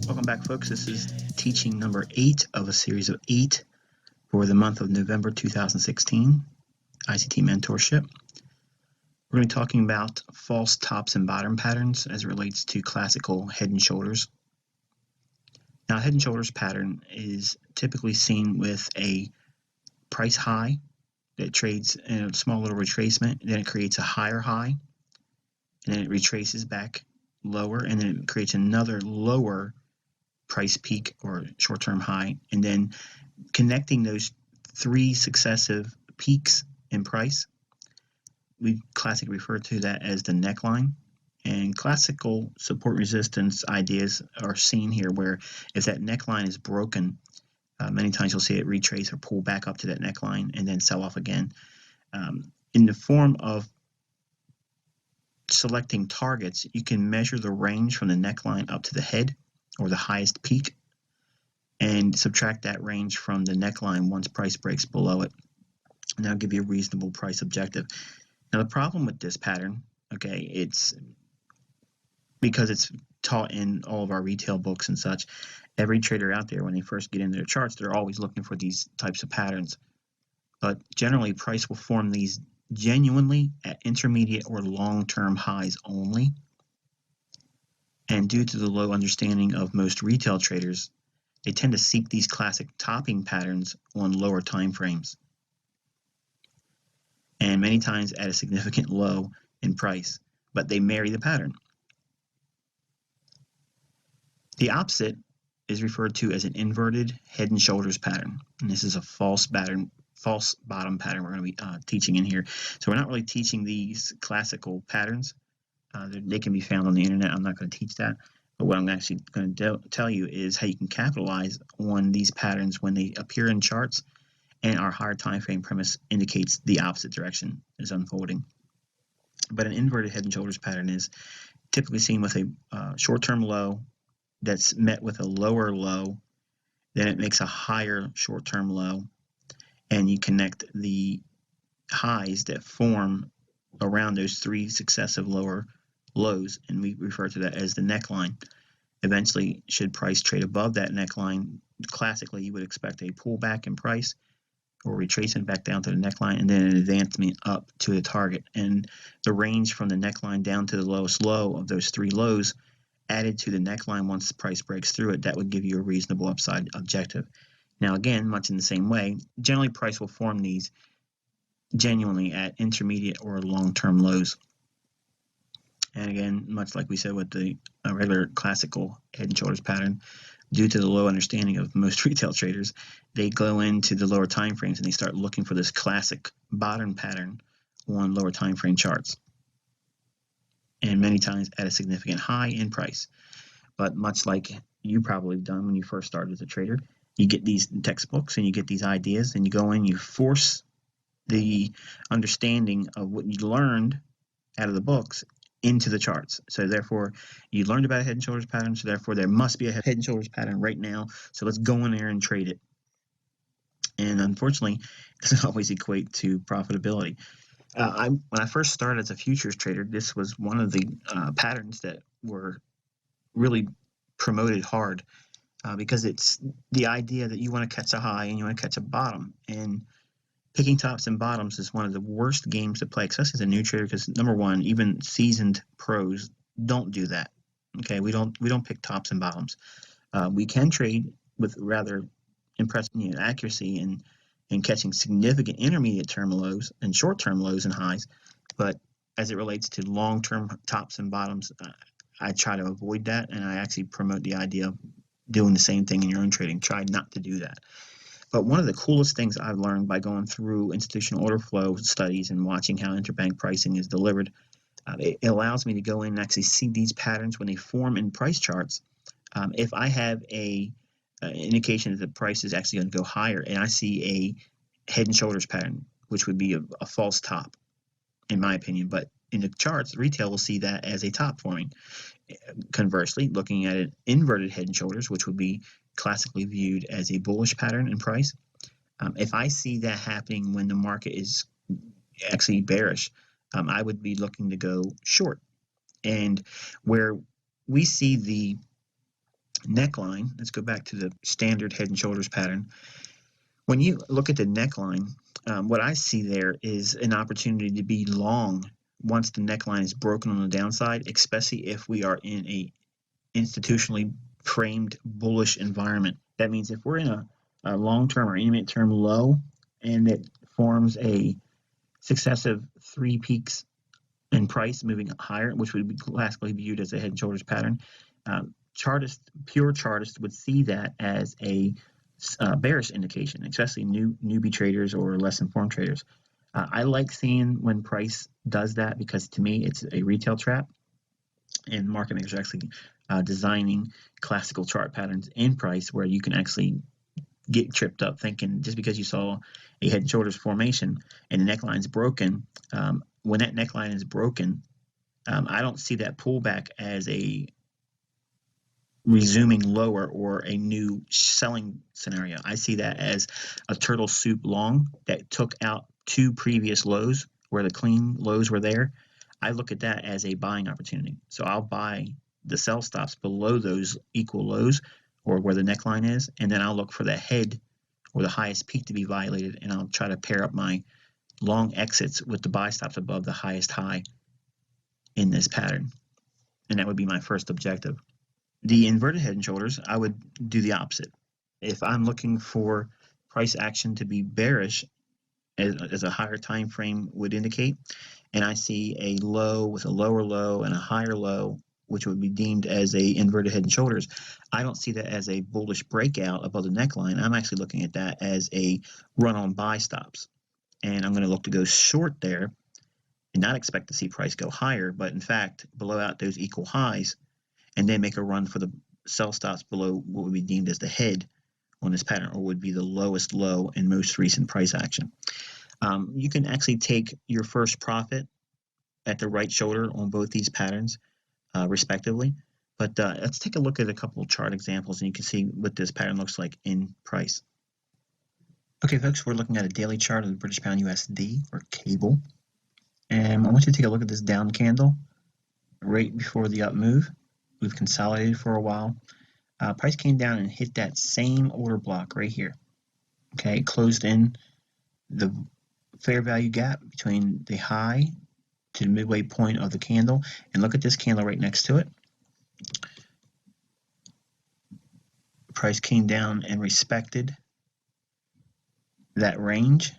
Welcome back, folks. This is teaching number 8 of a series of 8 for the month of November 2016, ICT Mentorship. We're going to be talking about false tops and bottom patterns as it relates to classical head and shoulders. Now, head and shoulders pattern is typically seen with a price high that trades in a small little retracement, then it creates a higher high, and then it retraces back lower, and then it creates another lower price peak or short-term high, and then connecting those 3 successive peaks in price, we classically refer to that as the neckline. And classical support resistance ideas are seen here where if that neckline is broken, many times you'll see it retrace or pull back up to that neckline and then sell off again. In the form of selecting targets, you can measure the range from the neckline up to the head or the highest peak and subtract that range from the neckline once price breaks below it, and that'll give you a reasonable price objective. Now, the problem with this pattern, okay, it's because it's taught in all of our retail books and such. Every trader out there, when they first get into their charts, they're always looking for these types of patterns. But generally, price will form these genuinely at intermediate or long-term highs only. And due to the low understanding of most retail traders, they tend to seek these classic topping patterns on lower time frames, and many times at a significant low in price, but they marry the pattern. The opposite is referred to as an inverted head and shoulders pattern, and this is a false bottom pattern we're going to be teaching in here. So we're not really teaching these classical patterns. They can be found on the internet. I'm not going to teach that. But what I'm actually going to tell you is how you can capitalize on these patterns when they appear in charts and our higher time frame premise indicates the opposite direction is unfolding. But an inverted head and shoulders pattern is typically seen with a short-term low that's met with a lower low, then it makes a higher short-term low, and you connect the highs that form around those 3 successive lower lows, and we refer to that as the neckline. Eventually, should price trade above that neckline, classically you would expect a pullback in price or retracement back down to the neckline, and then an advancement up to the target. And the range from the neckline down to the lowest low of those 3 lows added to the neckline once the price breaks through it, that would give you a reasonable upside objective. Now again, much in the same way, generally price will form these genuinely at intermediate or long-term lows. And again, much like we said with the regular classical head and shoulders pattern, due to the low understanding of most retail traders, they go into the lower time frames and they start looking for this classic bottom pattern on lower time frame charts, and many times at a significant high in price. But much like you probably have done when you first started as a trader, you get these textbooks and you get these ideas and you go in, you force the understanding of what you learned out of the books into the charts. So therefore, you learned about a head and shoulders pattern, so therefore there must be a head and shoulders pattern right now, so let's go in there and trade it. And unfortunately, it doesn't always equate to profitability. When I first started as a futures trader, this was one of the patterns that were really promoted hard because it's the idea that you want to catch a high and you want to catch a bottom. And picking tops and bottoms is one of the worst games to play, especially as a new trader, because number one, even seasoned pros don't do that. Okay, we don't pick tops and bottoms. We can trade with rather impressive accuracy and catching significant intermediate term lows and short term lows and highs, but as it relates to long term tops and bottoms, I try to avoid that, and I actually promote the idea of doing the same thing in your own trading. Try not to do that. But one of the coolest things I've learned by going through institutional order flow studies and watching how interbank pricing is delivered, it allows me to go in and actually see these patterns when they form in price charts. If I have a indication that the price is actually going to go higher, and I see a head and shoulders pattern, which would be a false top, in my opinion, but in the charts, retail will see that as a top forming. Conversely, looking at an inverted head and shoulders, which would be classically viewed as a bullish pattern in price, if I see that happening when the market is actually bearish, I would be looking to go short. And where we see the neckline, let's go back to the standard head and shoulders pattern. When you look at the neckline, what I see there is an opportunity to be long once the neckline is broken on the downside, especially if we are in a institutionally framed bullish environment. That means if we're in a long-term or intermediate-term low and it forms a successive 3 peaks in price moving higher, which would be classically viewed as a head and shoulders pattern, pure chartists would see that as a bearish indication, especially newbie traders or less informed traders. I like seeing when price does that because to me it's a retail trap, and market makers are actually designing classical chart patterns in price where you can actually get tripped up thinking just because you saw a head and shoulders formation and the neckline's broken, when that neckline is broken, I don't see that pullback as a resuming lower or a new selling scenario. I see that as a turtle soup long that took out 2 previous lows where the clean lows were there. I look at that as a buying opportunity. So I'll buy the sell stops below those equal lows or where the neckline is, and then I'll look for the head or the highest peak to be violated, and I'll try to pair up my long exits with the buy stops above the highest high in this pattern. And that would be my first objective. The inverted head and shoulders, I would do the opposite. If I'm looking for price action to be bearish, as a higher time frame would indicate, and I see a low with a lower low and a higher low, which would be deemed as a inverted head and shoulders, I don't see that as a bullish breakout above the neckline. I'm actually looking at that as a run on buy stops. And I'm going to look to go short there and not expect to see price go higher, but in fact, blow out those equal highs and then make a run for the sell stops below what would be deemed as the head on this pattern, or would be the lowest low in most recent price action. You can actually take your first profit at the right shoulder on both these patterns, respectively. But let's take a look at a couple of chart examples, and you can see what this pattern looks like in price. Okay, folks, we're looking at a daily chart of the British Pound USD, or cable. And I want you to take a look at this down candle right before the up move. We've consolidated for a while. Price came down and hit that same order block right here. Okay, it closed in the fair value gap between the high to the midway point of the candle, and look at this candle right next to it. Price came down and respected that range.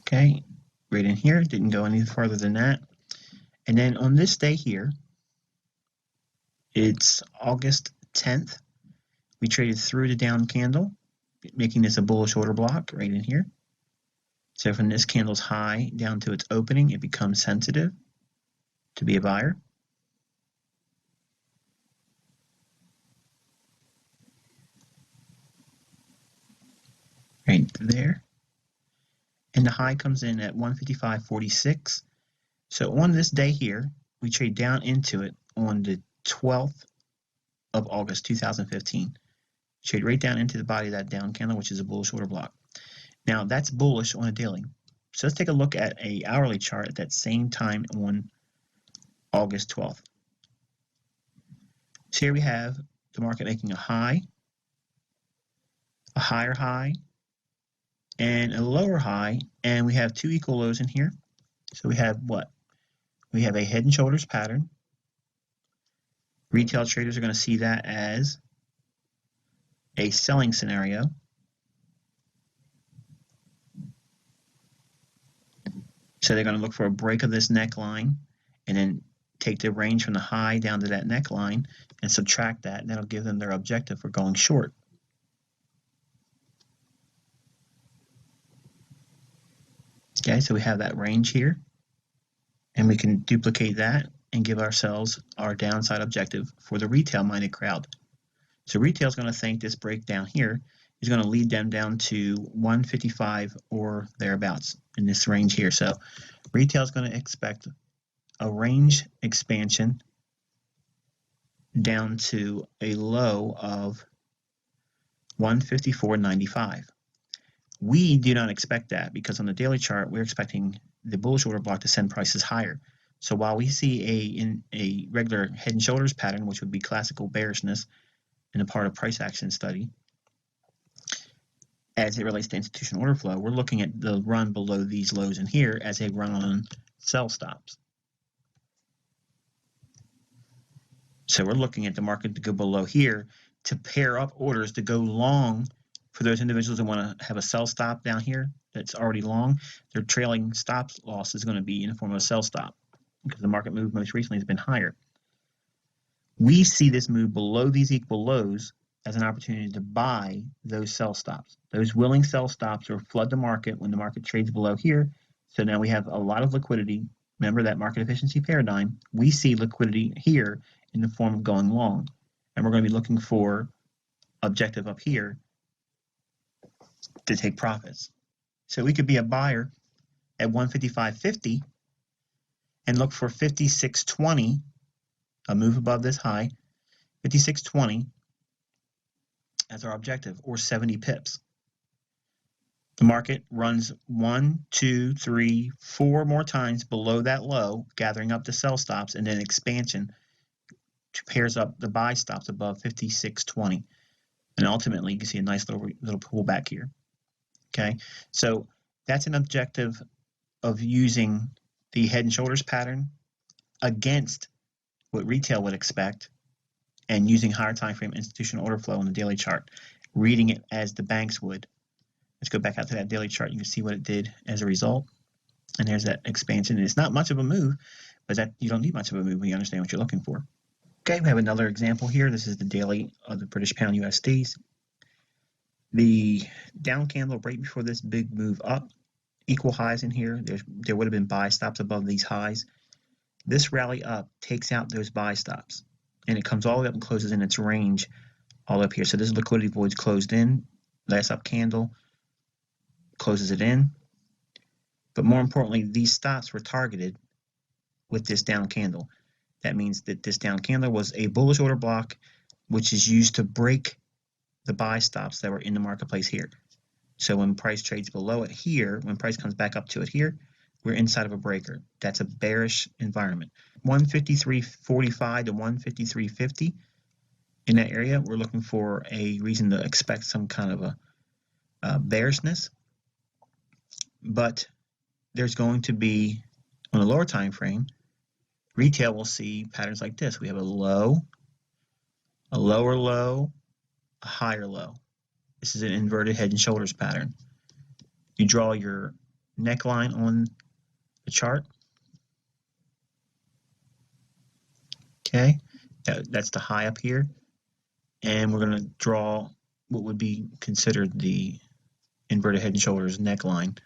Okay, right in here, didn't go any farther than that. And then on this day here, it's August 10th, we traded through the down candle, making this a bullish order block right in here. So from this candle's high down to its opening, it becomes sensitive to be a buyer. Right there. And the high comes in at 155.46. So on this day here, we trade down into it on the 12th of August 2015. Trade right down into the body of that down candle, which is a bullish order block. Now that's bullish on a daily. So let's take a look at an hourly chart at that same time on August 12th. So here we have the market making a high, a higher high, and a lower high, and we have 2 equal lows in here. So we have what? We have a head and shoulders pattern. Retail traders are going to see that as a selling scenario. So they're going to look for a break of this neckline and then take the range from the high down to that neckline and subtract that, and that'll give them their objective for going short. Okay, so we have that range here, and we can duplicate that and give ourselves our downside objective for the retail-minded crowd. So retail is going to think this breakdown here is going to lead them down to 155 or thereabouts in this range here. So retail is going to expect a range expansion down to a low of 154.95. We do not expect that because on the daily chart, we're expecting the bullish order block to send prices higher. So while we see a regular head and shoulders pattern, which would be classical bearishness in a part of price action study, as it relates to institutional order flow, we're looking at the run below these lows in here as a run on sell stops. So we're looking at the market to go below here to pair up orders to go long for those individuals that want to have a sell stop down here that's already long. Their trailing stop loss is going to be in the form of a sell stop because the market move most recently has been higher. We see this move below these equal lows as an opportunity to buy those sell stops. Those willing sell stops will flood the market when the market trades below here. So now we have a lot of liquidity. Remember that market efficiency paradigm. We see liquidity here in the form of going long. And we're going to be looking for objective up here to take profits. So we could be a buyer at 155.50 and look for 56.20, a move above this high, 56.20 as our objective, or 70 pips. The market runs 1, 2, 3, 4 more times below that low, gathering up the sell stops, and then expansion pairs up the buy stops above 56.20. And ultimately, you can see a nice little pullback here. Okay, so that's an objective of using the head and shoulders pattern against what retail would expect and using higher time frame institutional order flow on the daily chart, reading it as the banks would. Let's go back out to that daily chart. You can see what it did as a result. And there's that expansion. And it's not much of a move, but that you don't need much of a move when you understand what you're looking for. Okay, we have another example here. This is the daily of the British Pound USDs. The down candle right before this big move up, equal highs in here. There would have been buy stops above these highs. This rally up takes out those buy stops, and it comes all the way up and closes in its range all up here. So this liquidity void's closed in. Last up candle closes it in. But more importantly, these stops were targeted with this down candle. That means that this down candle was a bullish order block, which is used to break the buy stops that were in the marketplace here. So when price trades below it here, when price comes back up to it here, we're inside of a breaker. That's a bearish environment. 153.45 to 153.50 in that area, we're looking for a reason to expect some kind of a bearishness. But there's going to be, on a lower time frame, retail will see patterns like this. We have a low, a lower low, a higher low. This is an inverted head and shoulders pattern. You draw your neckline on the chart. Okay, that's the high up here. And we're going to draw what would be considered the inverted head and shoulders neckline,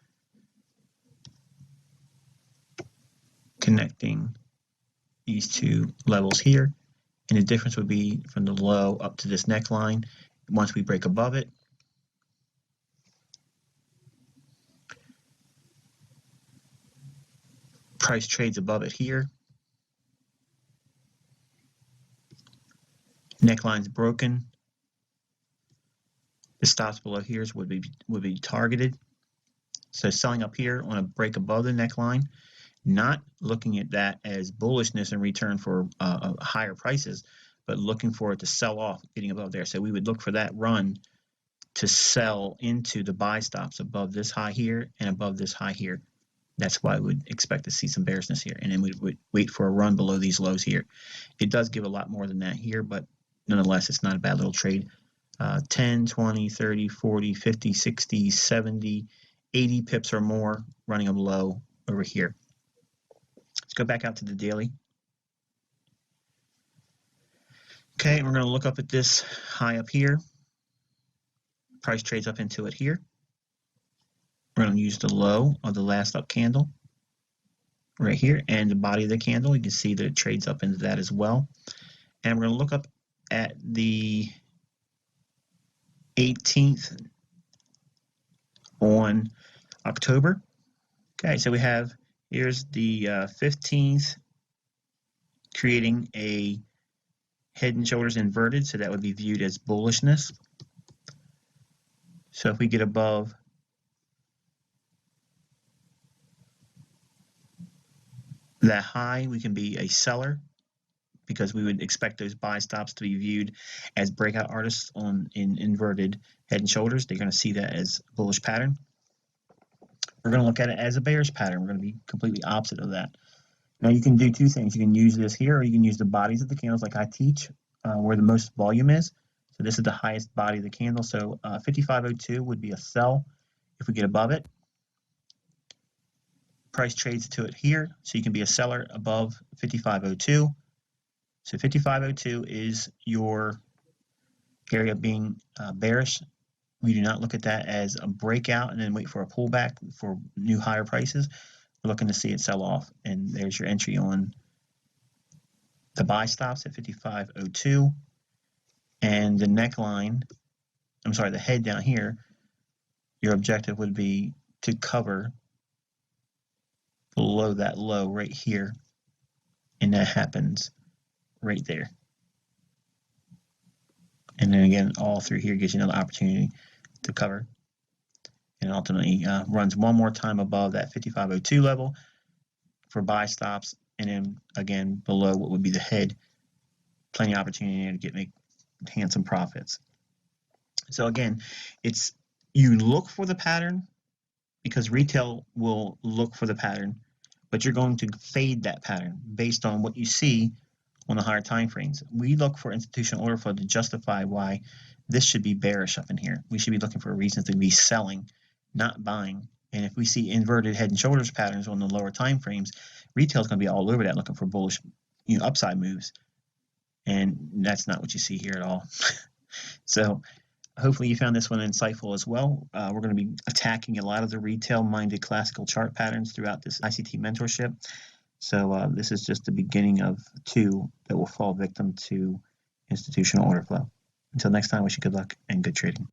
connecting these two levels here. And the difference would be from the low up to this neckline. Once we break above it, price trades above it here. Neckline's broken. The stops below here would be targeted. So selling up here on a break above the neckline, not looking at that as bullishness in return for higher prices, but looking for it to sell off, getting above there. So we would look for that run to sell into the buy stops above this high here and above this high here. That's why we would expect to see some bearishness here. And then we would wait for a run below these lows here. It does give a lot more than that here, but nonetheless, it's not a bad little trade. 10, 20, 30, 40, 50, 60, 70, 80 pips or more running them low over here. Let's go back out to the daily. Okay, we're going to look up at this high up here. Price trades up into it here. We're going to use the low of the last up candle right here, and the body of the candle. You can see that it trades up into that as well. And we're going to look up at the 18th on October. Okay, so we have, here's the 15th creating a head and shoulders inverted, so that would be viewed as bullishness. So if we get above that high, we can be a seller because we would expect those buy stops to be viewed as breakout artists in inverted head and shoulders. They're going to see that as a bullish pattern. We're going to look at it as a bearish pattern. We're going to be completely opposite of that. Now you can do two things. You can use this here, or you can use the bodies of the candles like I teach, where the most volume is. So this is the highest body of the candle. So 5502 would be a sell if we get above it. Price trades to it here, so you can be a seller above 5502. So 5502 is your area being bearish. We do not look at that as a breakout and then wait for a pullback for new higher prices. We're looking to see it sell off, and there's your entry on the buy stops at 5502, and the neckline, I'm sorry, the head down here, your objective would be to cover below that low right here, and that happens right there. And then again, all through here gives you another opportunity to cover, and ultimately runs one more time above that 5502 level for buy stops, and then again below what would be the head. Plenty of opportunity to make handsome profits. So again, it's, you look for the pattern because retail will look for the pattern, but you're going to fade that pattern based on what you see on the higher time frames. We look for institutional order flow to justify why this should be bearish up in here. We should be looking for reasons to be selling, not buying. And if we see inverted head and shoulders patterns on the lower time frames, retail is going to be all over that looking for bullish, upside moves. And that's not what you see here at all. So hopefully you found this one insightful as well. We're going to be attacking a lot of the retail-minded classical chart patterns throughout this ICT mentorship. So this is just the beginning of 2 that will fall victim to institutional order flow. Until next time, wish you good luck and good trading.